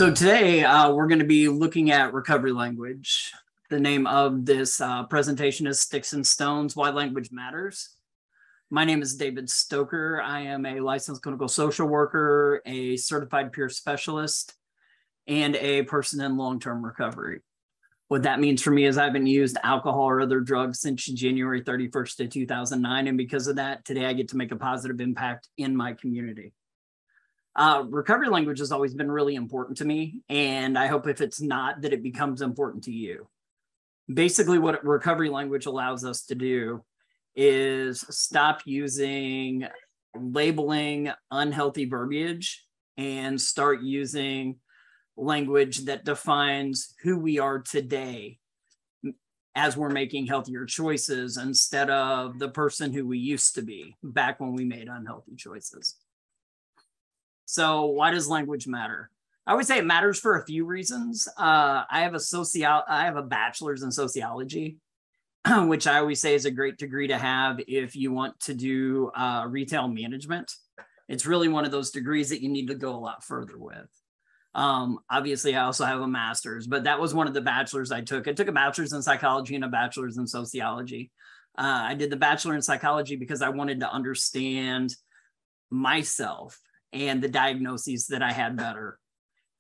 So today we're going to be looking at recovery language. The name of this presentation is Sticks and Stones, Why Language Matters. My name is David Stoecker. I am a licensed clinical social worker, a certified peer specialist, and a person in long-term recovery. What that means for me is I haven't used alcohol or other drugs since January 31st of 2009. And because of that, today I get to make a positive impact in my community. Recovery language has always been really important to me, and I hope if it's not, that it becomes important to you. Basically, what recovery language allows us to do is stop using labeling unhealthy verbiage and start using language that defines who we are today as we're making healthier choices instead of the person who we used to be back when we made unhealthy choices. So why does language matter? I would say it matters for a few reasons. I have a bachelor's in sociology, which I always say is a great degree to have if you want to do retail management. It's really one of those degrees that you need to go a lot further with. Obviously, I also have a master's, but that was one of the bachelors I took. I took a bachelor's in psychology and a bachelor's in sociology. I did the bachelor in psychology because I wanted to understand myself and the diagnoses that I had better.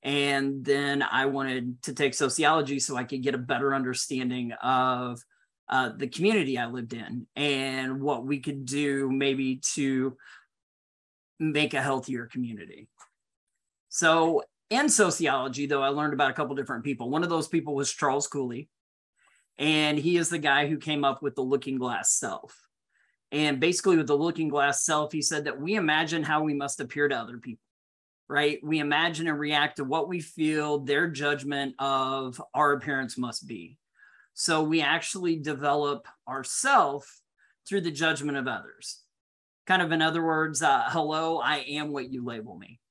And then I wanted to take sociology so I could get a better understanding of the community I lived in and what we could do maybe to make a healthier community. So in sociology, though, I learned about a couple different people. One of those people was Charles Cooley, and he is the guy who came up with the looking glass self. And basically with the looking glass self, he said that we imagine how we must appear to other people, right? We imagine and react to what we feel their judgment of our appearance must be. So we actually develop ourself through the judgment of others. Kind of in other words, hello, I am what you label me.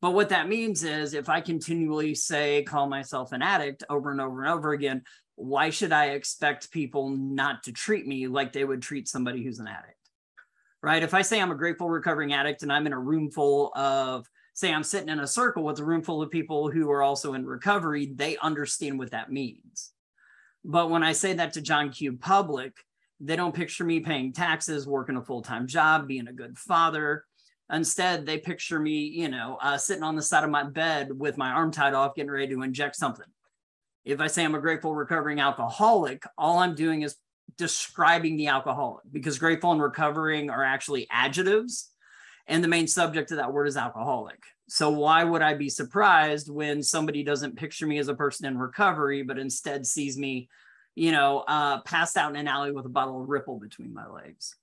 But what that means is if I continually call myself an addict over and over and over again, why should I expect people not to treat me like they would treat somebody who's an addict, right? If I say I'm a grateful recovering addict and I'm in a room full of, say I'm sitting in a circle with a room full of people who are also in recovery, they understand what that means. But when I say that to John Q. Public, they don't picture me paying taxes, working a full-time job, being a good father. Instead, they picture me, sitting on the side of my bed with my arm tied off, getting ready to inject something. If I say I'm a grateful recovering alcoholic, all I'm doing is describing the alcoholic, because grateful and recovering are actually adjectives. And the main subject of that word is alcoholic. So why would I be surprised when somebody doesn't picture me as a person in recovery, but instead sees me, passed out in an alley with a bottle of Ripple between my legs?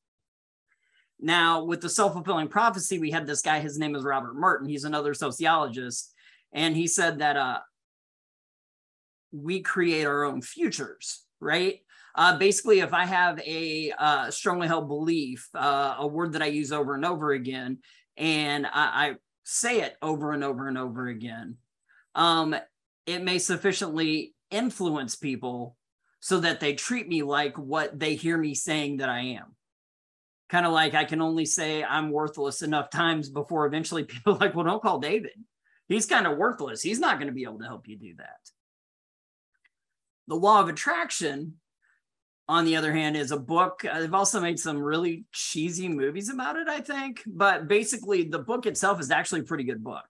Now, with the self-fulfilling prophecy, we had this guy, his name is Robert Merton. He's another sociologist. And he said that we create our own futures, right? Basically, if I have a strongly held belief, a word that I use over and over again, and I say it over and over and over again, it may sufficiently influence people so that they treat me like what they hear me saying that I am. Kind of like I can only say I'm worthless enough times before eventually people are like, well, don't call David. He's kind of worthless. He's not going to be able to help you do that. The Law of Attraction, on the other hand, is a book. They've also made some really cheesy movies about it, I think. But basically, the book itself is actually a pretty good book.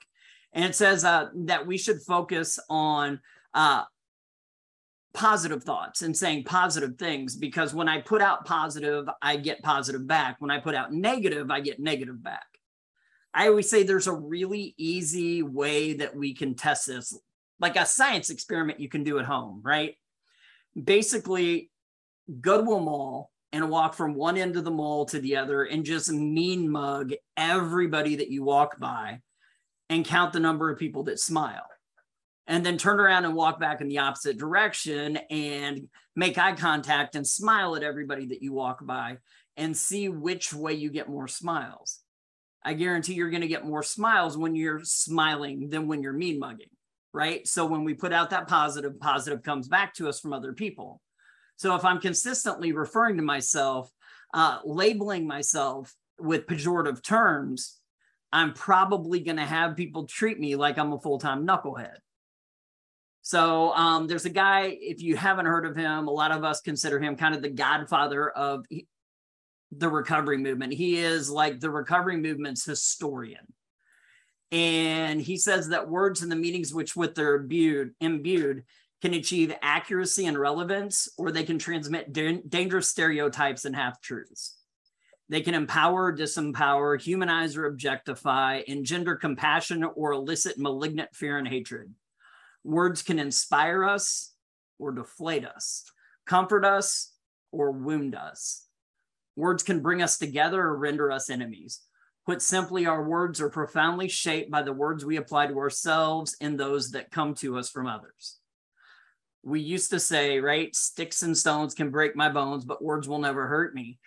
And it says that we should focus on positive thoughts and saying positive things, because when I put out positive, I get positive back. When I put out negative, I get negative back. I always say there's a really easy way that we can test this, like a science experiment you can do at home, right? Basically, go to a mall and walk from one end of the mall to the other and just mean mug everybody that you walk by and count the number of people that smile. And then turn around and walk back in the opposite direction and make eye contact and smile at everybody that you walk by and see which way you get more smiles. I guarantee you're going to get more smiles when you're smiling than when you're mean mugging, right? So when we put out that positive, positive comes back to us from other people. So if I'm consistently referring to myself, labeling myself with pejorative terms, I'm probably going to have people treat me like I'm a full-time knucklehead. So there's a guy, if you haven't heard of him, a lot of us consider him kind of the godfather of the recovery movement. He is like the recovery movement's historian. And he says that words and the meanings with which they're imbued can achieve accuracy and relevance, or they can transmit dangerous stereotypes and half-truths. They can empower, disempower, humanize, or objectify, engender compassion, or elicit malignant fear and hatred. Words can inspire us or deflate us, comfort us or wound us. Words can bring us together or render us enemies. Put simply, our words are profoundly shaped by the words we apply to ourselves and those that come to us from others. We used to say, right, sticks and stones can break my bones, but words will never hurt me.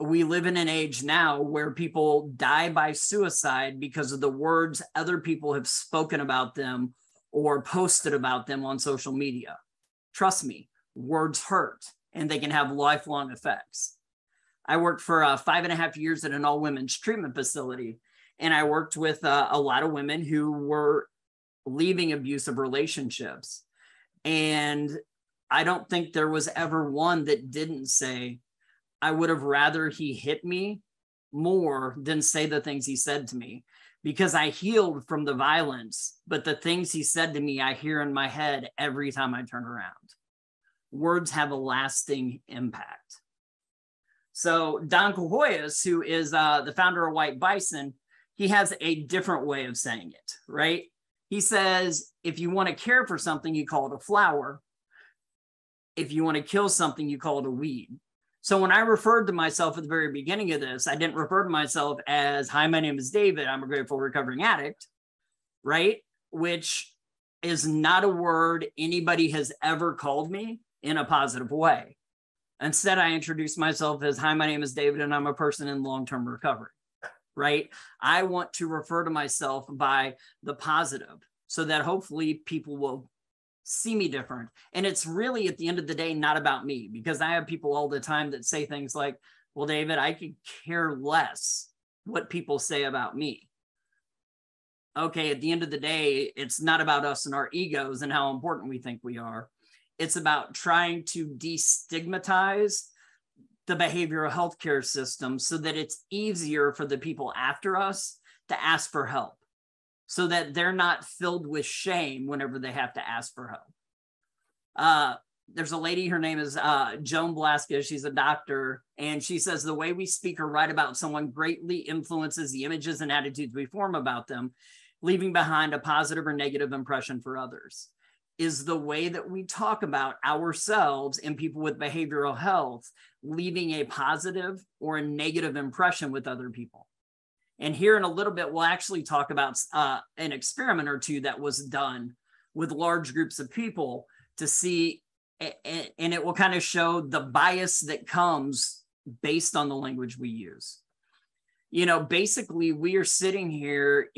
We live in an age now where people die by suicide because of the words other people have spoken about them or posted about them on social media. Trust me, words hurt, and they can have lifelong effects. I worked for 5.5 years at an all-women's treatment facility, and I worked with a lot of women who were leaving abusive relationships. And I don't think there was ever one that didn't say, I would have rather he hit me more than say the things he said to me, because I healed from the violence, but the things he said to me, I hear in my head every time I turn around. Words have a lasting impact. So Don Cahoyas, who is the founder of White Bison, he has a different way of saying it, right? He says, if you want to care for something, you call it a flower. If you want to kill something, you call it a weed. So when I referred to myself at the very beginning of this, I didn't refer to myself as, hi, my name is David. I'm a grateful recovering addict, right? Which is not a word anybody has ever called me in a positive way. Instead, I introduced myself as, hi, my name is David, and I'm a person in long-term recovery, right? I want to refer to myself by the positive so that hopefully people will see me different. And it's really, at the end of the day, not about me, because I have people all the time that say things like, well, David, I could care less what people say about me. Okay, at the end of the day, it's not about us and our egos and how important we think we are. It's about trying to destigmatize the behavioral healthcare system so that it's easier for the people after us to ask for help, so that they're not filled with shame whenever they have to ask for help. There's a lady, her name is Joan Blasquez. She's a doctor, and she says the way we speak or write about someone greatly influences the images and attitudes we form about them, leaving behind a positive or negative impression for others. Is the way that we talk about ourselves and people with behavioral health leaving a positive or a negative impression with other people? And here in a little bit, we'll actually talk about an experiment or two that was done with large groups of people to see, and it will kind of show the bias that comes based on the language we use. You know, basically, we are sitting here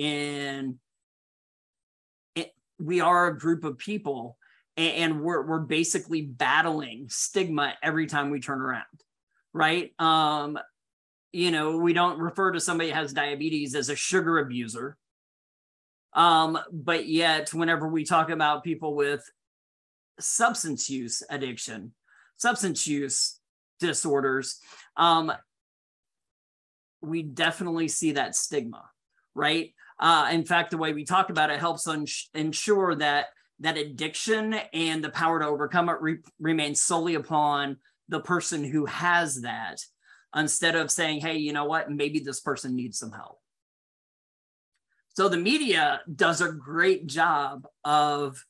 we are a group of people, and we're basically battling stigma every time we turn around, right? You know, we don't refer to somebody who has diabetes as a sugar abuser. But yet, whenever we talk about people with substance use addiction, substance use disorders, we definitely see that stigma, right? In fact, the way we talk about it helps ensure that addiction and the power to overcome it remains solely upon the person who has that, instead of saying, hey, you know what, maybe this person needs some help. So the media does a great job of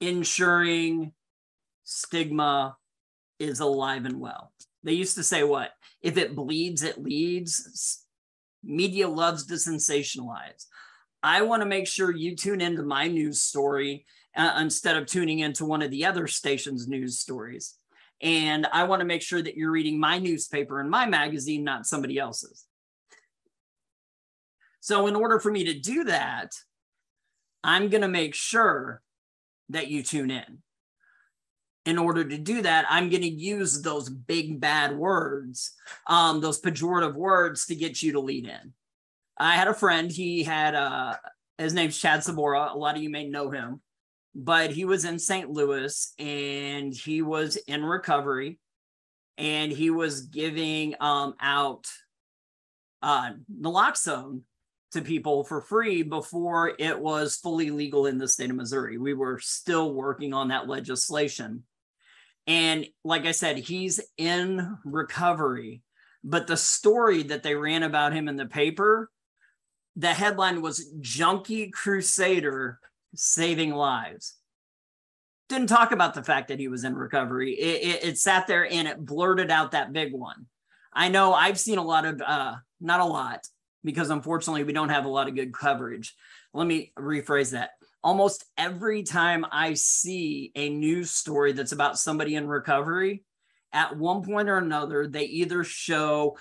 ensuring stigma is alive and well. They used to say what? If it bleeds, it leads. Media loves to sensationalize. I want to make sure you tune into my news story instead of tuning into one of the other stations' news stories. And I want to make sure that you're reading my newspaper and my magazine, not somebody else's. So in order for me to do that, I'm going to make sure that you tune in. In order to do that, I'm going to use those big bad words, those pejorative words, to get you to lead in. I had a friend, he had, his name's Chad Sabora. A lot of you may know him, but he was in St. Louis and he was in recovery, and he was giving out naloxone to people for free before it was fully legal in the state of Missouri. We were still working on that legislation. And like I said, he's in recovery, but the story that they ran about him in the paper, the headline was Junkie Crusader Saving Lives. Didn't talk about the fact that he was in recovery. It sat there and it blurted out that big one. I know I've seen a lot of, not a lot, because unfortunately we don't have a lot of good coverage. Let me rephrase that. Almost every time I see a news story that's about somebody in recovery, at one point or another, they either show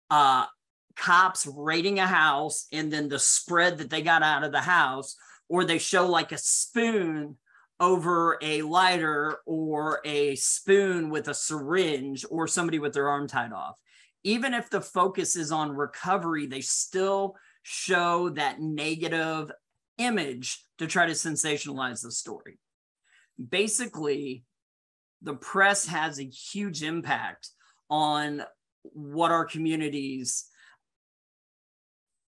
cops raiding a house and then the spread that they got out of the house, or they show like a spoon over a lighter, or a spoon with a syringe, or somebody with their arm tied off. Even if the focus is on recovery, they still show that negative image to try to sensationalize the story. Basically, the press has a huge impact on what our communities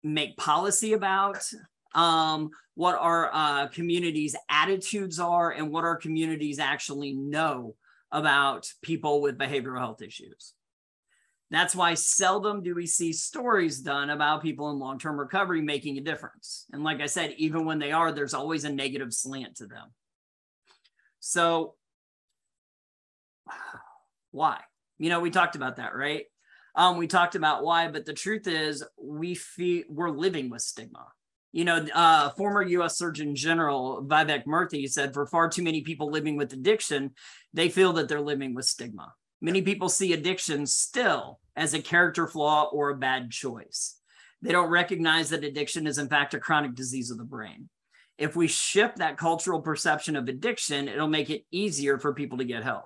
make policy about, what our communities' attitudes are, and what our communities actually know about people with behavioral health issues. That's why seldom do we see stories done about people in long-term recovery making a difference. And like I said, even when they are, there's always a negative slant to them. So why? You know, we talked about that, right? We talked about why, but the truth is we're living with stigma. You know, former U.S. Surgeon General Vivek Murthy said, for far too many people living with addiction, they feel that they're living with stigma. Many people see addiction still as a character flaw or a bad choice. They don't recognize that addiction is in fact a chronic disease of the brain. If we shift that cultural perception of addiction, it'll make it easier for people to get help.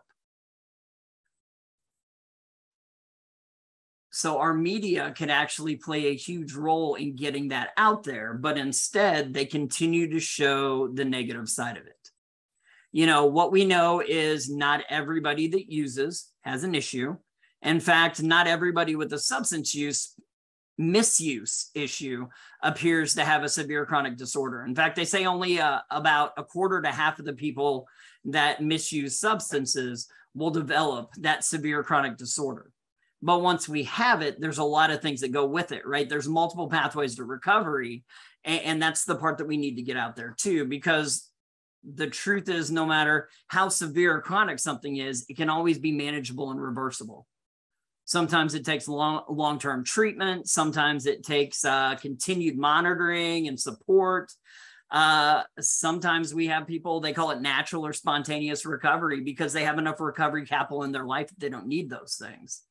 So our media can actually play a huge role in getting that out there, but instead they continue to show the negative side of it. You know, what we know is not everybody that uses has an issue. In fact, not everybody with a substance use misuse issue appears to have a severe chronic disorder. In fact, they say only about a quarter to half of the people that misuse substances will develop that severe chronic disorder. But once we have it, there's a lot of things that go with it, right? There's multiple pathways to recovery. And that's the part that we need to get out there too, because the truth is no matter how severe or chronic something is, it can always be manageable and reversible. Sometimes it takes long-term treatment. Sometimes it takes continued monitoring and support. Sometimes we have people, they call it natural or spontaneous recovery because they have enough recovery capital in their life that they don't need those things.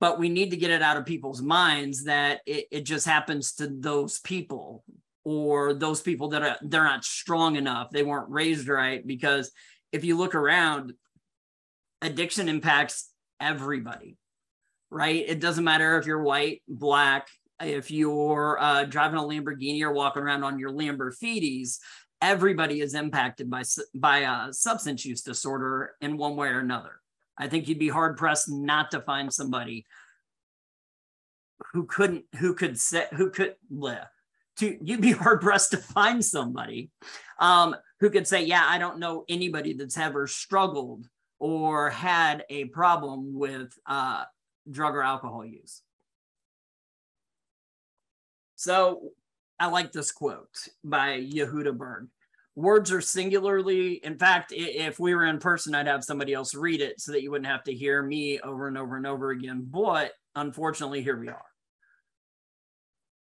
But we need to get it out of people's minds that it just happens to those people, or those people that they're not strong enough. They weren't raised right. Because if you look around, addiction impacts everybody, right? It doesn't matter if you're white, black, if you're driving a Lamborghini or walking around on your Lamborghinis, everybody is impacted by a substance use disorder in one way or another. I think you'd be hard pressed not to find somebody you'd be hard pressed to find somebody who could say, yeah, I don't know anybody that's ever struggled or had a problem with drug or alcohol use. So I like this quote by Yehuda Berg. Words are singularly, in fact, if we were in person, I'd have somebody else read it so that you wouldn't have to hear me over and over and over again. But unfortunately, here we are.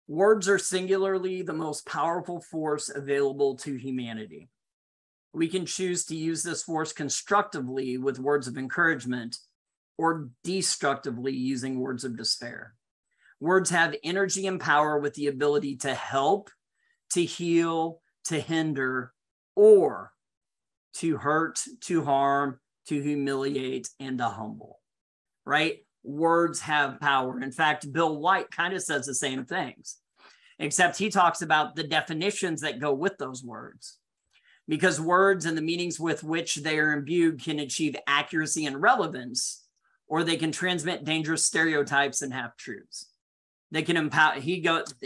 Words are singularly the most powerful force available to humanity. We can choose to use this force constructively with words of encouragement, or destructively using words of despair. Words have energy and power with the ability to help, to heal, to hinder, or to hurt, to harm, to humiliate, and to humble, right? Words have power. In fact, Bill White kind of says the same things. except he talks about the definitions that go with those words. Because words and the meanings with which they are imbued can achieve accuracy and relevance, or they can transmit dangerous stereotypes and half-truths. They can empower,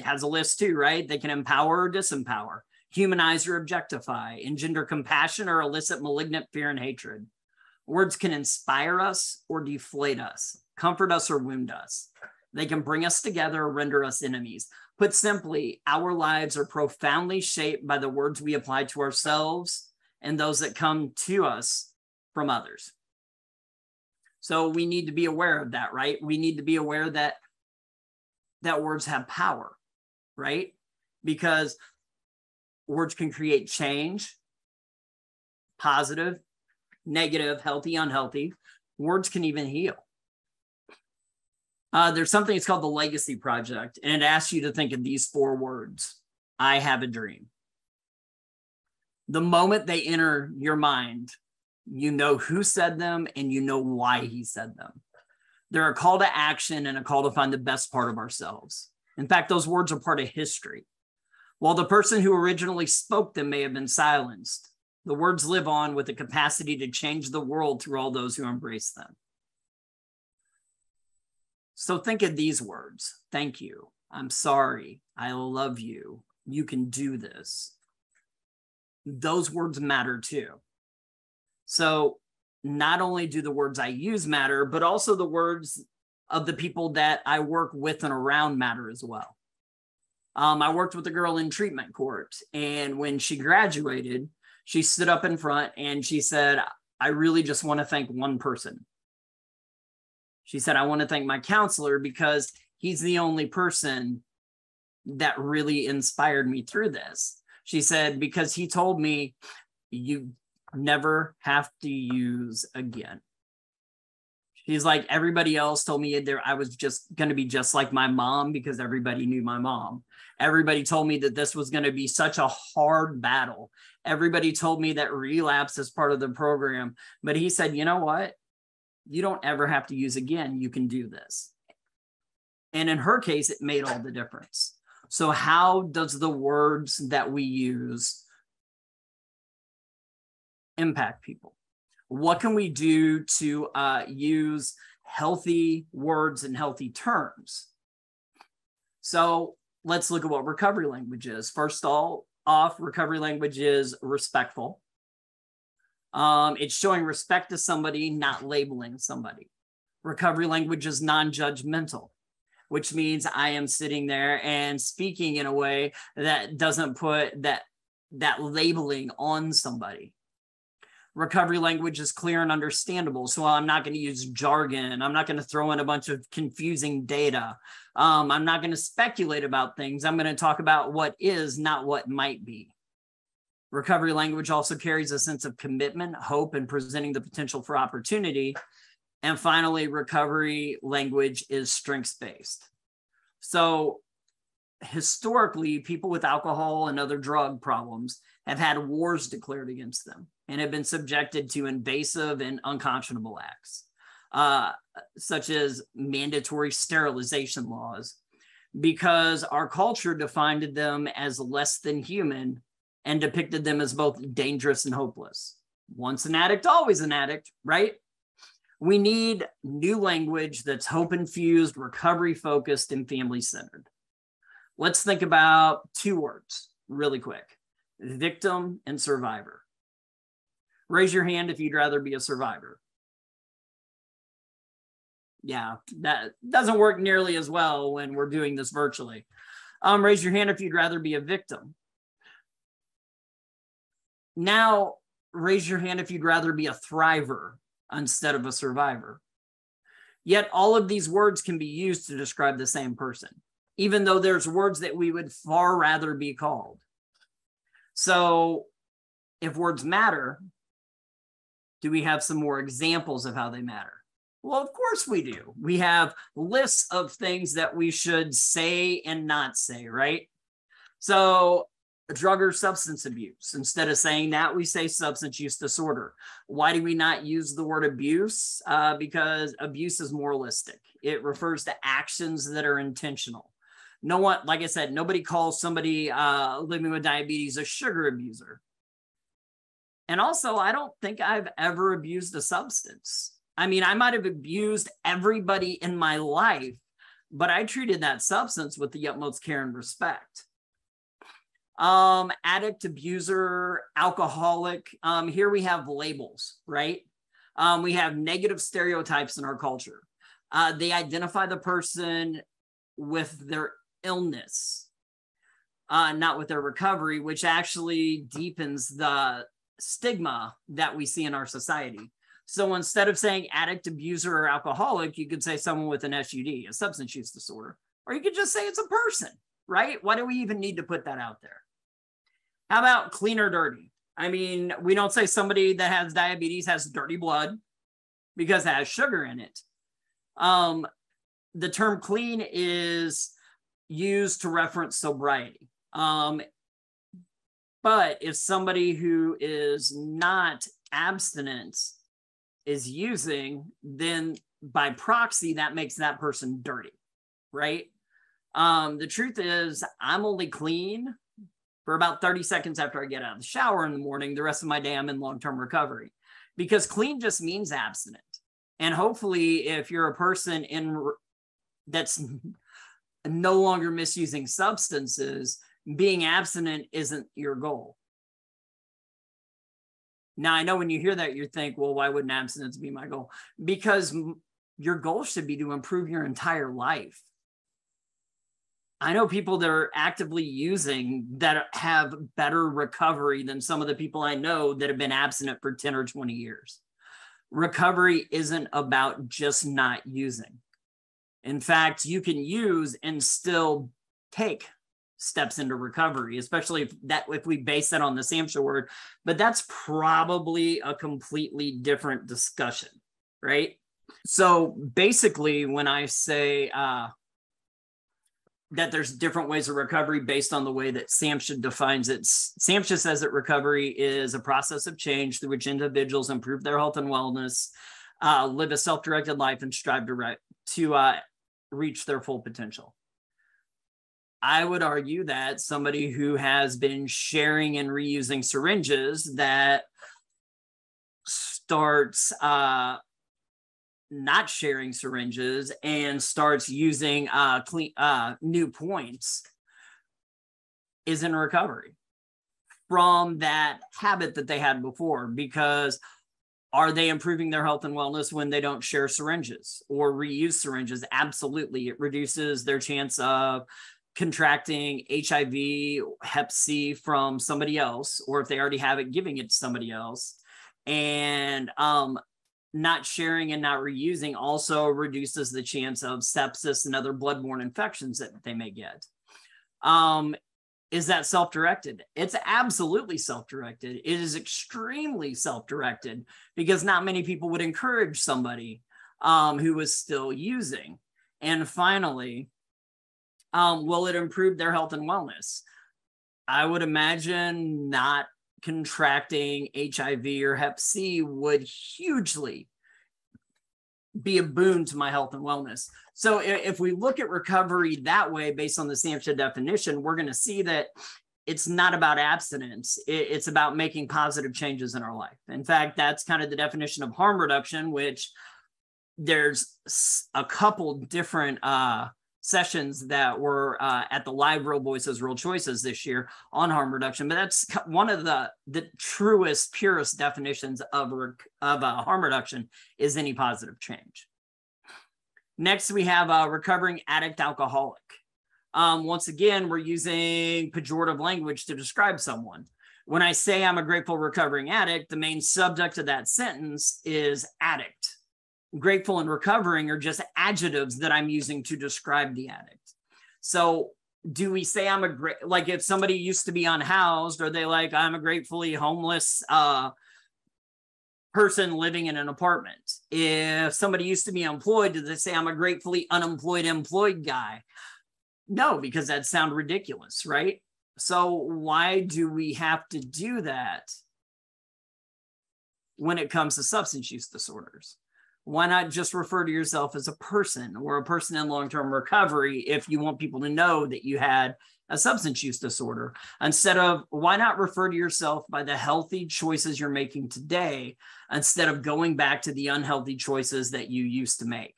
has a list too, right? They can empower or disempower, humanize or objectify, engender compassion or elicit malignant fear and hatred. Words can inspire us or deflate us, comfort us or wound us. They can bring us together or render us enemies. Put simply, our lives are profoundly shaped by the words we apply to ourselves and those that come to us from others. So we need to be aware of that, right? We need to be aware that words have power, right? Because words can create change, positive, negative, healthy, unhealthy. Words can even heal. There's something, it's called the Legacy Project, and it asks you to think of these 4 words. I have a dream. The moment they enter your mind, you know who said them and you know why he said them. They're a call to action and a call to find the best part of ourselves. In fact, those words are part of history. While the person who originally spoke them may have been silenced, the words live on with the capacity to change the world through all those who embrace them. So think of these words. Thank you. I'm sorry. I love you. You can do this. Those words matter too. So not only do the words I use matter, but also the words of the people that I work with and around matter as well. I worked with a girl in treatment court, and when she graduated, she stood up in front and she said, I really just want to thank one person. She said, I want to thank my counselor because he's the only person that really inspired me through this. She said, because he told me you never have to use again. She's like, everybody else told me I was just going to be just like my mom because everybody knew my mom. Everybody told me that this was going to be such a hard battle. Everybody told me that relapse is part of the program. But he said, you know what? You don't ever have to use again. You can do this. And in her case, it made all the difference. So how does the words that we use impact people? What can we do to use healthy words and healthy terms? So let's look at what recovery language is. First off, recovery language is respectful. It's showing respect to somebody, not labeling somebody. Recovery language is non-judgmental, which means I am sitting there and speaking in a way that doesn't put that labeling on somebody. Recovery language is clear and understandable. So I'm not going to use jargon. I'm not going to throw in a bunch of confusing data. I'm not going to speculate about things. I'm going to talk about what is, not what might be. Recovery language also carries a sense of commitment, hope, and presenting the potential for opportunity. And finally, recovery language is strengths-based. So historically, people with alcohol and other drug problems have had wars declared against them and have been subjected to invasive and unconscionable acts, such as mandatory sterilization laws, because our culture defined them as less than human and depicted them as both dangerous and hopeless. Once an addict, always an addict, right? We need new language that's hope-infused, recovery-focused, and family-centered. Let's think about 2 words really quick: victim and survivor. Raise your hand if you'd rather be a survivor. Yeah, that doesn't work nearly as well when we're doing this virtually. Raise your hand if you'd rather be a victim. Now, raise your hand if you'd rather be a thriver instead of a survivor. Yet all of these words can be used to describe the same person, even though there's words that we would far rather be called. So if words matter, do we have some more examples of how they matter? Well, of course we do. We have lists of things that we should say and not say, right? So drug or substance abuse. Instead of saying that, we say substance use disorder. Why do we not use the word abuse? Because abuse is moralistic. It refers to actions that are intentional. No one, like I said, nobody calls somebody living with diabetes a sugar abuser. And also, I don't think I've ever abused a substance. I mean, I might have abused everybody in my life, but I treated that substance with the utmost care and respect. Addict, abuser, alcoholic. Here we have labels, right? We have negative stereotypes in our culture. They identify the person with their illness, not with their recovery, which actually deepens the stigma that we see in our society. So instead of saying addict, abuser, or alcoholic, you could say someone with an SUD, a substance use disorder, or you could just say it's a person, right? Why do we even need to put that out there? How about clean or dirty? I mean, we don't say somebody that has diabetes has dirty blood because it has sugar in it. The term clean is used to reference sobriety. But if somebody who is not abstinent is using, then by proxy, that makes that person dirty, right? The truth is, I'm only clean for about 30 seconds after I get out of the shower in the morning. The rest of my day, I'm in long-term recovery, because clean just means abstinent. And hopefully, if you're a person that's no longer misusing substances, being abstinent isn't your goal. Now, I know when you hear that, you think, well, why wouldn't abstinence be my goal? Because your goal should be to improve your entire life. I know people that are actively using that have better recovery than some of the people I know that have been abstinent for 10 or 20 years. Recovery isn't about just not using. In fact, you can use and still take steps into recovery, especially if we base that on the SAMHSA word, but that's probably a completely different discussion, right? So basically, when I say that there's different ways of recovery based on the way that SAMHSA defines it, SAMHSA says that recovery is a process of change through which individuals improve their health and wellness, live a self-directed life, and strive to reach their full potential. I would argue that somebody who has been sharing and reusing syringes that starts not sharing syringes and starts using new points is in recovery from that habit that they had before. Because are they improving their health and wellness when they don't share syringes or reuse syringes? Absolutely. It reduces their chance of contracting HIV, Hep C from somebody else, or if they already have it, giving it to somebody else. And not sharing and not reusing also reduces the chance of sepsis and other bloodborne infections that they may get. Is that self-directed? It's absolutely self-directed. It is extremely self-directed, because not many people would encourage somebody who is still using. And finally, will it improve their health and wellness? I would imagine not contracting HIV or Hep C would hugely be a boon to my health and wellness. So if we look at recovery that way, based on the SAMHSA definition, we're going to see that it's not about abstinence. It's about making positive changes in our life. In fact, that's kind of the definition of harm reduction, which there's a couple different sessions that were at the live Real Voices, Real Choices this year on harm reduction. But that's one of the truest, purest definitions of harm reduction is any positive change. Next, we have a recovering addict alcoholic. Once again, we're using pejorative language to describe someone. When I say I'm a grateful recovering addict, the main subject of that sentence is addict. Grateful and recovering are just adjectives that I'm using to describe the addict. So do we say I'm like if somebody used to be unhoused, are they like, I'm a gratefully homeless person living in an apartment? If somebody used to be employed, do they say I'm a gratefully unemployed employed guy? No, because that sounds ridiculous, right? So why do we have to do that when it comes to substance use disorders? Why not just refer to yourself as a person or a person in long-term recovery if you want people to know that you had a substance use disorder? Instead of, why not refer to yourself by the healthy choices you're making today instead of going back to the unhealthy choices that you used to make?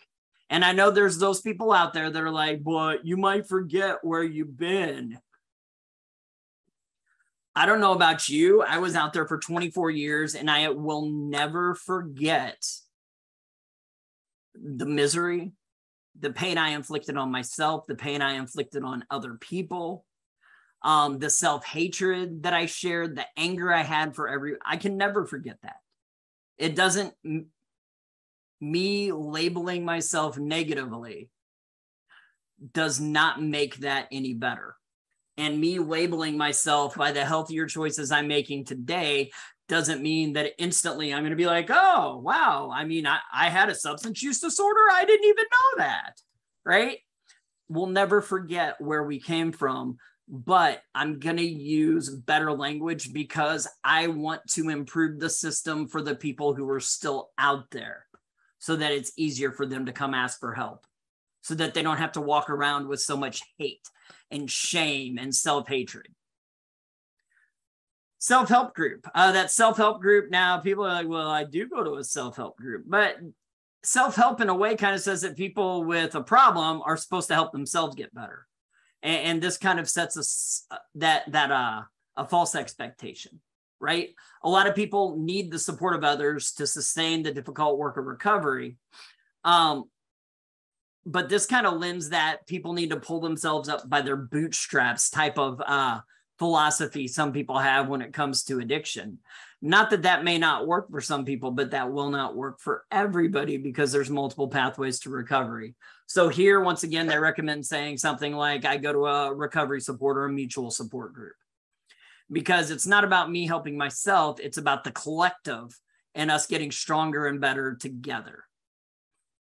And I know there's those people out there that are like, well, you might forget where you've been. I don't know about you. I was out there for 24 years and I will never forget the misery, the pain I inflicted on myself, the pain I inflicted on other people, the self-hatred that I shared, the anger I had for I can never forget that. It doesn't, me labeling myself negatively does not make that any better. And me labeling myself by the healthier choices I'm making today doesn't mean that instantly I'm going to be like, oh, wow. I mean, I had a substance use disorder. I didn't even know that, right? We'll never forget where we came from, but I'm going to use better language because I want to improve the system for the people who are still out there so that it's easier for them to come ask for help, so that they don't have to walk around with so much hate and shame and self-hatred. Self-help group. That self-help group, now people are like, well, I do go to a self-help group, but self-help in a way kind of says that people with a problem are supposed to help themselves get better. And this kind of sets us a false expectation, right? A lot of people need the support of others to sustain the difficult work of recovery. But this kind of lends that people need to pull themselves up by their bootstraps type of philosophy some people have when it comes to addiction. Not that that may not work for some people, but that will not work for everybody because there's multiple pathways to recovery. So here, once again, they recommend saying something like, I go to a recovery support or a mutual support group, because it's not about me helping myself. It's about the collective and us getting stronger and better together.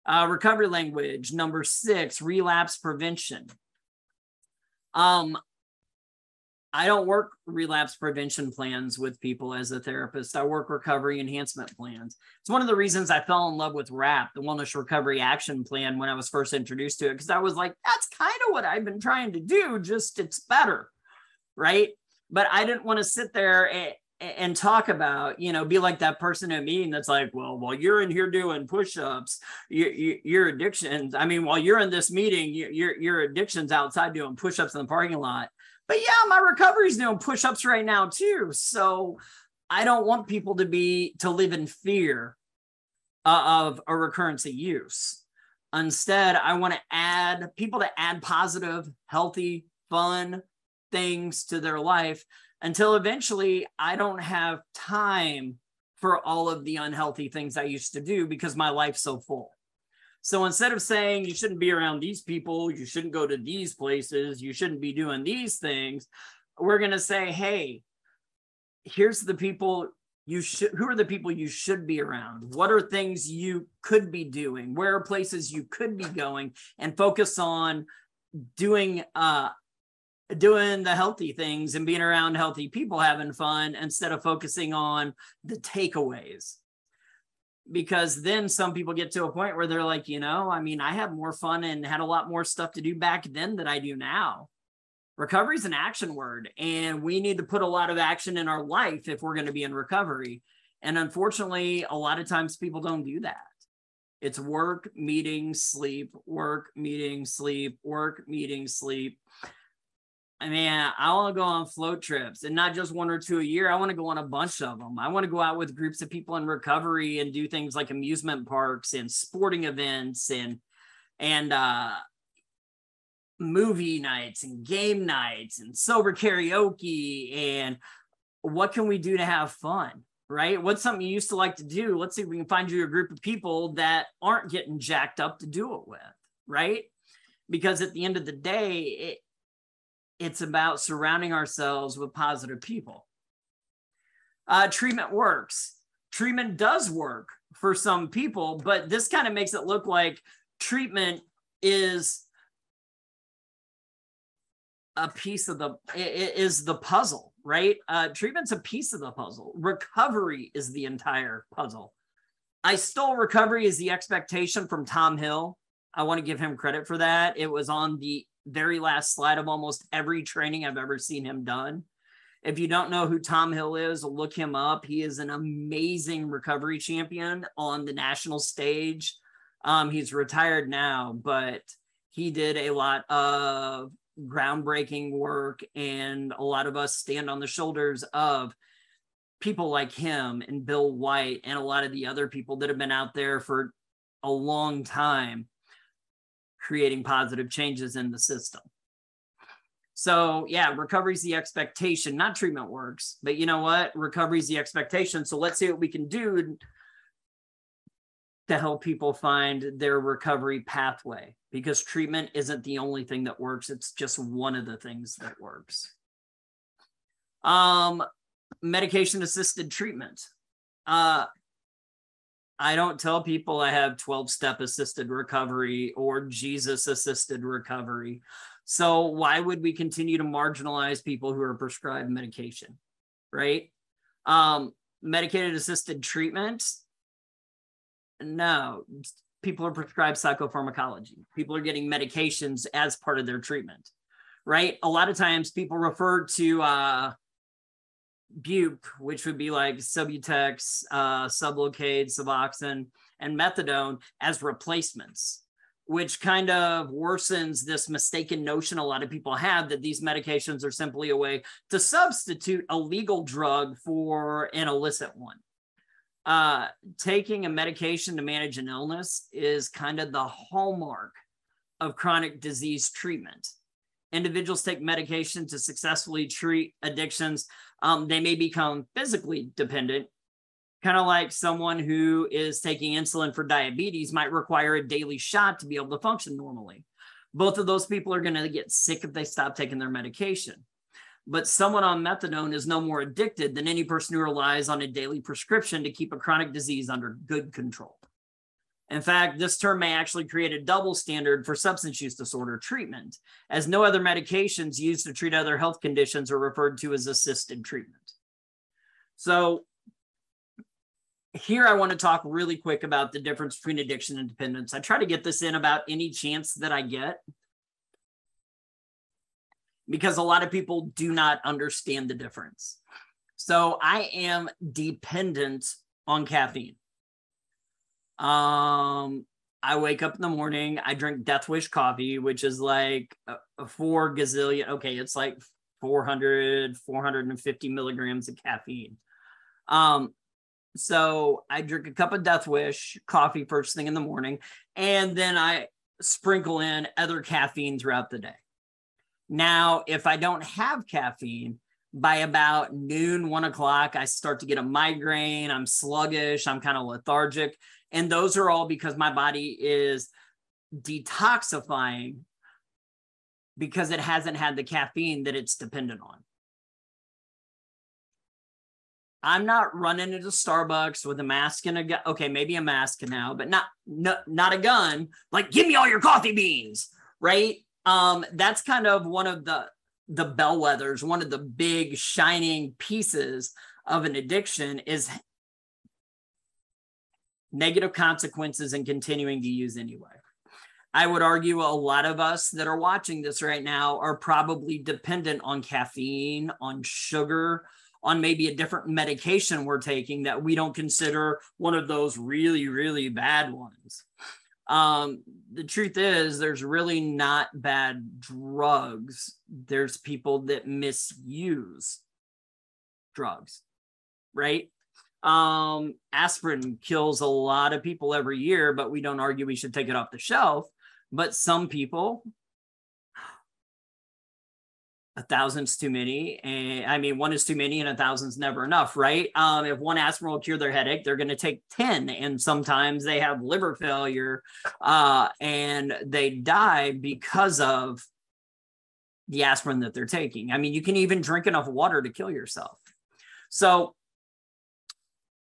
Recovery language, number 6, relapse prevention. I don't work relapse prevention plans with people as a therapist. I work recovery enhancement plans. It's one of the reasons I fell in love with WRAP, the Wellness Recovery Action Plan, when I was first introduced to it, because I was like, that's kind of what I've been trying to do, just it's better, right? But I didn't want to sit there and talk about, be like that person at a meeting that's like, well, while you're in here doing push-ups, your addictions, while you're in this meeting, your addiction's outside doing push-ups in the parking lot. But yeah, my recovery's doing push-ups right now too. So I don't want people to live in fear of a recurrence of use. Instead, I want people to add positive, healthy, fun things to their life until eventually I don't have time for all of the unhealthy things I used to do because my life's so full. So instead of saying you shouldn't be around these people, you shouldn't go to these places, you shouldn't be doing these things, we're going to say, hey, here's the people who are the people you should be around? What are things you could be doing? Where are places you could be going? And focus on doing the healthy things and being around healthy people, having fun, instead of focusing on the takeaways. Because then some people get to a point where they're like, I had more fun and had a lot more stuff to do back then than I do now. Recovery is an action word, and we need to put a lot of action in our life if we're going to be in recovery. And unfortunately, a lot of times people don't do that. It's work, meeting, sleep, work, meeting, sleep, work, meeting, sleep. I want to go on float trips, and not just 1 or 2 a year. I want to go on a bunch of them. I want to go out with groups of people in recovery and do things like amusement parks and sporting events and movie nights and game nights and sober karaoke. And what can we do to have fun, right? What's something you used to like to do? Let's see if we can find you a group of people that aren't getting jacked up to do it with, right? Because at the end of the day, it's about surrounding ourselves with positive people. Treatment works. Treatment does work for some people, but this kind of makes it look like treatment is a piece of the puzzle, right? Treatment's a piece of the puzzle. Recovery is the entire puzzle. I stole recovery is the expectation from Tom Hill. I want to give him credit for that. It was on the very last slide of almost every training I've ever seen him done. If you don't know who Tom Hill is, look him up. He is an amazing recovery champion on the national stage. He's retired now, but he did a lot of groundbreaking work, and a lot of us stand on the shoulders of people like him and Bill White and a lot of the other people that have been out there for a long time creating positive changes in the system. So yeah, recovery is the expectation, not treatment works, but you know what? Recovery is the expectation. So let's see what we can do to help people find their recovery pathway, because treatment isn't the only thing that works. It's just one of the things that works. Medication-assisted treatment. I don't tell people I have 12-step assisted recovery or Jesus-assisted recovery. So why would we continue to marginalize people who are prescribed medication, right? Medicated-assisted treatment, no. People are prescribed psychopharmacology. People are getting medications as part of their treatment, right? A lot of times people refer to Bupe, which would be like Subutex, Sublocade, Suboxone, and Methadone as replacements, which kind of worsens this mistaken notion a lot of people have that these medications are simply a way to substitute a legal drug for an illicit one. Taking a medication to manage an illness is kind of the hallmark of chronic disease treatment. Individuals take medication to successfully treat addictions. They may become physically dependent, kind of like someone who is taking insulin for diabetes might require a daily shot to be able to function normally. Both of those people are going to get sick if they stop taking their medication. But someone on methadone is no more addicted than any person who relies on a daily prescription to keep a chronic disease under good control. In fact, this term may actually create a double standard for substance use disorder treatment, as no other medications used to treat other health conditions are referred to as assisted treatment. So here I want to talk really quick about the difference between addiction and dependence. I try to get this in about any chance that I get, because a lot of people do not understand the difference. So I am dependent on caffeine. I wake up in the morning, I drink Death Wish coffee, which is like a 4 gazillion, okay, it's like 450 milligrams of caffeine. So I drink a cup of Death Wish coffee first thing in the morning, and then I sprinkle in other caffeine throughout the day. Now, if I don't have caffeine, by about noon, 1 o'clock, I start to get a migraine. I'm sluggish. I'm kind of lethargic. And those are all because my body is detoxifying because it hasn't had the caffeine that it's dependent on. I'm not running into Starbucks with a mask and a gun. Okay, maybe a mask now, but not a gun. Like, give me all your coffee beans, right? That's kind of one of the bellwethers, one of the big shining pieces of an addiction is negative consequences and continuing to use anyway. I would argue a lot of us that are watching this right now are probably dependent on caffeine, on sugar, on maybe a different medication we're taking that we don't consider one of those really, really bad ones. The truth is there's really not bad drugs. There's people that misuse drugs, right? Aspirin kills a lot of people every year, but we don't argue we should take it off the shelf. But some people, 1,000's too many. And I mean, 1 is too many and 1,000's never enough, right? If 1 aspirin will cure their headache, they're going to take 10. And sometimes they have liver failure and they die because of the aspirin that they're taking. I mean, you can even drink enough water to kill yourself. So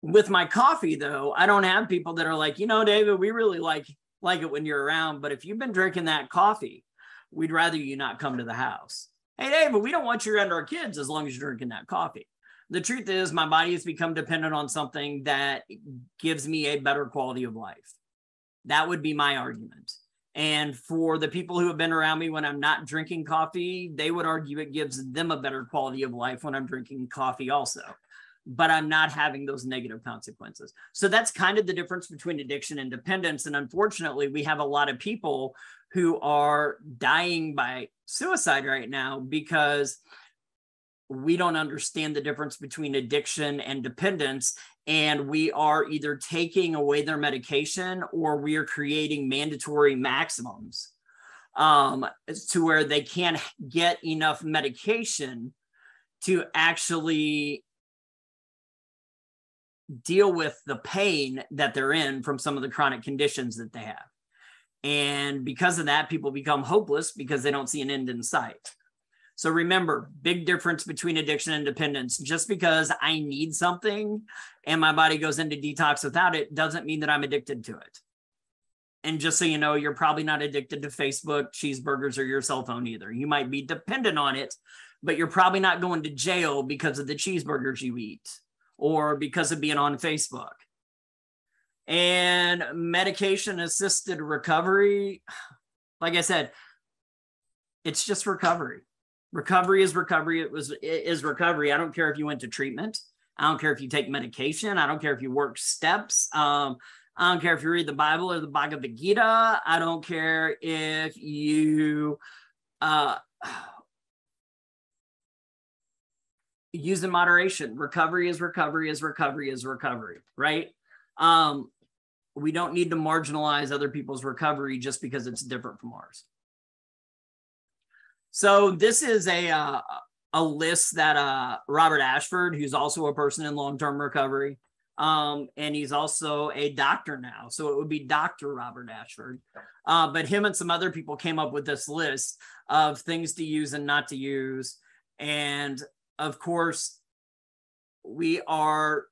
with my coffee, though, I don't have people that are like, you know, David, we really like it when you're around. But if you've been drinking that coffee, we'd rather you not come to the house. Hey, David, we don't want you around our kids as long as you're drinking that coffee. The truth is my body has become dependent on something that gives me a better quality of life. That would be my argument. And for the people who have been around me when I'm not drinking coffee, they would argue it gives them a better quality of life when I'm drinking coffee also. But I'm not having those negative consequences. So that's kind of the difference between addiction and dependence. And unfortunately, we have a lot of people who are dying by suicide right now because we don't understand the difference between addiction and dependence. And we are either taking away their medication or we are creating mandatory maximums to where they can't get enough medication to actually deal with the pain that they're in from some of the chronic conditions that they have. And because of that, people become hopeless because they don't see an end in sight. So remember, big difference between addiction and dependence. Just because I need something and my body goes into detox without it doesn't mean that I'm addicted to it. And just so you know, you're probably not addicted to Facebook, cheeseburgers, or your cell phone either. You might be dependent on it, but you're probably not going to jail because of the cheeseburgers you eat or because of being on Facebook. And medication-assisted recovery, like I said, it's just recovery. Recovery is recovery. It is recovery. I don't care if you went to treatment. I don't care if you take medication. I don't care if you work steps. I don't care if you read the Bible or the Bhagavad Gita. I don't care if you use in moderation. Recovery is recovery is recovery is recovery, right? We don't need to marginalize other people's recovery just because it's different from ours. So this is a list that Robert Ashford, who's also a person in long-term recovery, and he's also a doctor now. So it would be Dr. Robert Ashford. But him and some other people came up with this list of things to use and not to use. And of course, we are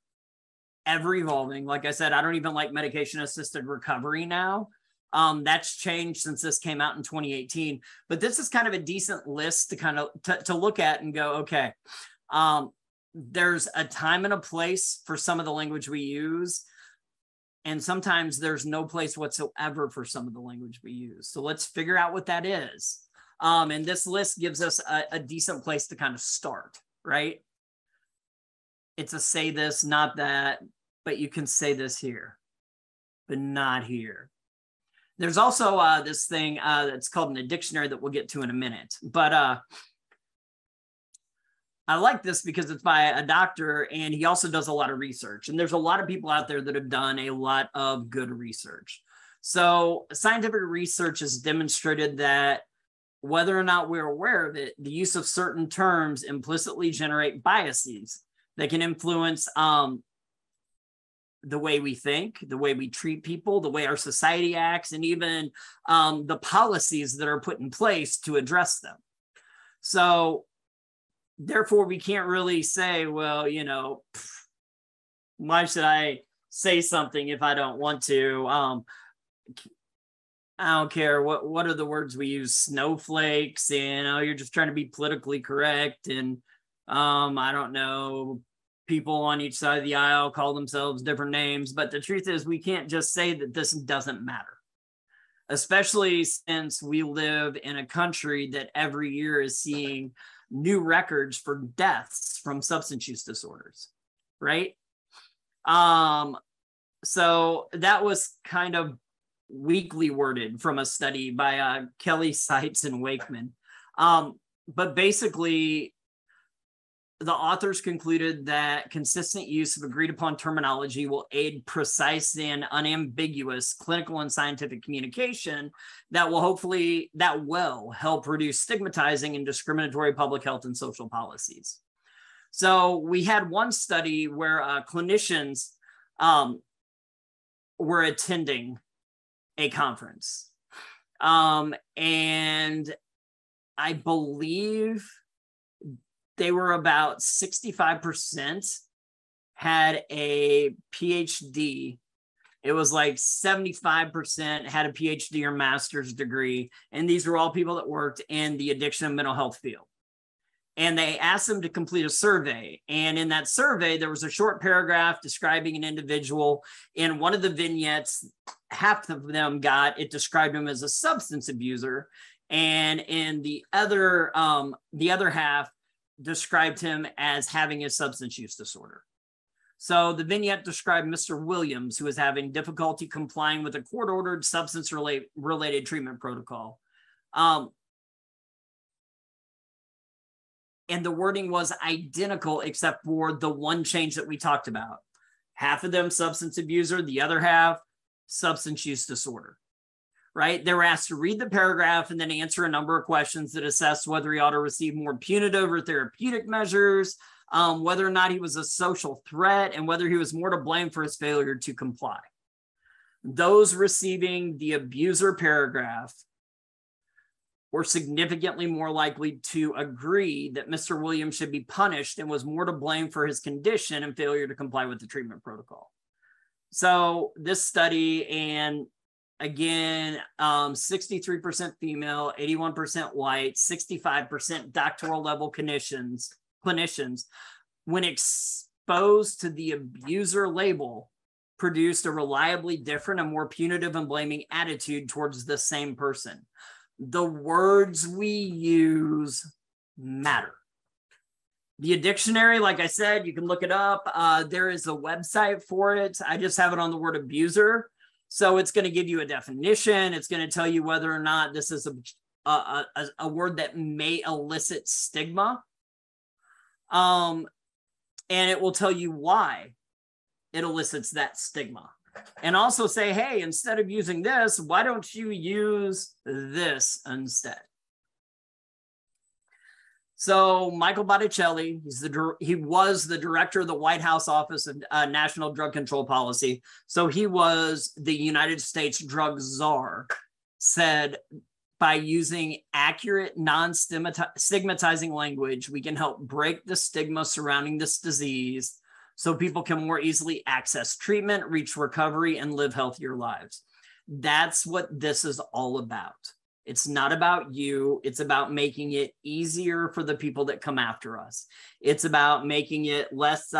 ever evolving. Like I said, I don't even like medication-assisted recovery now. That's changed since this came out in 2018, but this is kind of a decent list to kind of to look at and go, okay, there's a time and a place for some of the language we use. And sometimes there's no place whatsoever for some of the language we use. So let's figure out what that is. And this list gives us a decent place to kind of start, right? It's a say this, not that, but you can say this here, but not here. There's also this thing that's called a dictionary that we'll get to in a minute. But I like this because it's by a doctor and he also does a lot of research. And there's a lot of people out there that have done a lot of good research. So scientific research has demonstrated that whether or not we're aware of it, the use of certain terms implicitly generate biases that can influence the way we think, the way we treat people, the way our society acts, and even the policies that are put in place to address them. So therefore, we can't really say, well, you know, why should I say something if I don't want to? I don't care what are the words we use, snowflakes, and oh, you're just trying to be politically correct, and I don't know, people on each side of the aisle call themselves different names, but the truth is we can't just say that this doesn't matter, especially since we live in a country that every year is seeing new records for deaths from substance use disorders, right? So that was kind of weakly worded from a study by Kelly, Seitz, and Wakeman. But basically, the authors concluded that consistent use of agreed upon terminology will aid precise and unambiguous clinical and scientific communication that will help reduce stigmatizing and discriminatory public health and social policies. So we had one study where clinicians were attending a conference. And I believe they were about 65% had a PhD. It was like 75% had a PhD or master's degree. And these were all people that worked in the addiction and mental health field. And they asked them to complete a survey. And in that survey, there was a short paragraph describing an individual. In one of the vignettes, half of them it described him as a substance abuser. And in the other half described him as having a substance use disorder. So the vignette described Mr. Williams, who was having difficulty complying with a court-ordered substance-related treatment protocol. And the wording was identical except for the one change that we talked about. Half of them substance abuser, the other half substance use disorder, right? They were asked to read the paragraph and then answer a number of questions that assessed whether he ought to receive more punitive or therapeutic measures, whether or not he was a social threat, and whether he was more to blame for his failure to comply. Those receiving the abuser paragraph were significantly more likely to agree that Mr. Williams should be punished and was more to blame for his condition and failure to comply with the treatment protocol. So this study, and again, 63% female, 81% white, 65% doctoral level clinicians, when exposed to the abuser label, produced a reliably different and more punitive and blaming attitude towards the same person. The words we use matter. The dictionary, like I said, you can look it up. There is a website for it. I just have it on the word abuser. So it's going to give you a definition. It's going to tell you whether or not this is a word that may elicit stigma. And it will tell you why it elicits that stigma. And also say, hey, instead of using this, why don't you use this instead? So Michael Botticelli, he was the director of the White House Office of National Drug Control Policy. So he was the United States drug czar, said, by using accurate, non-stigmatizing language, we can help break the stigma surrounding this disease so people can more easily access treatment, reach recovery, and live healthier lives. That's what this is all about. It's not about you. It's about making it easier for the people that come after us. It's about making it less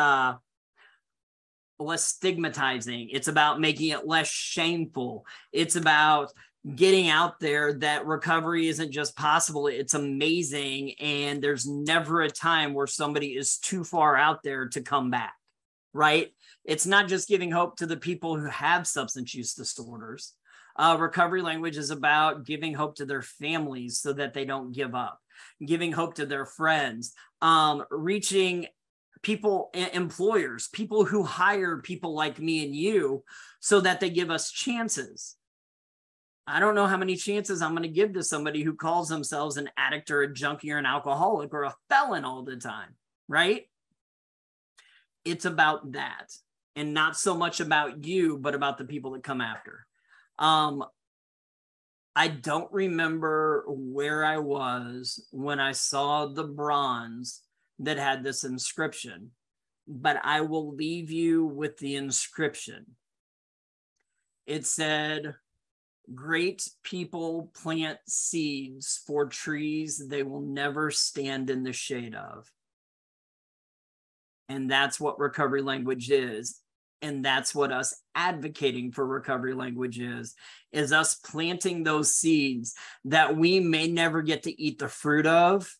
stigmatizing. It's about making it less shameful. It's about getting out there that recovery isn't just possible, it's amazing. And there's never a time where somebody is too far out there to come back, right? It's not just giving hope to the people who have substance use disorders. Recovery language is about giving hope to their families so that they don't give up, giving hope to their friends, reaching people, employers, people who hire people like me and you so that they give us chances. I don't know how many chances I'm going to give to somebody who calls themselves an addict or a junkie or an alcoholic or a felon all the time, right? It's about that, and not so much about you, but about the people that come after. I don't remember where I was when I saw the bronze that had this inscription, but I will leave you with the inscription. It said, "Great people plant seeds for trees they will never stand in the shade of." And that's what recovery language is. And that's what us advocating for recovery language is us planting those seeds that we may never get to eat the fruit of.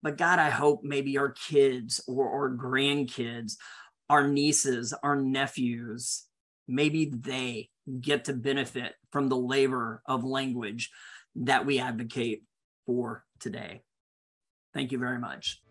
But God, I hope maybe our kids or grandkids, our nieces, our nephews, maybe they get to benefit from the labor of language that we advocate for today. Thank you very much.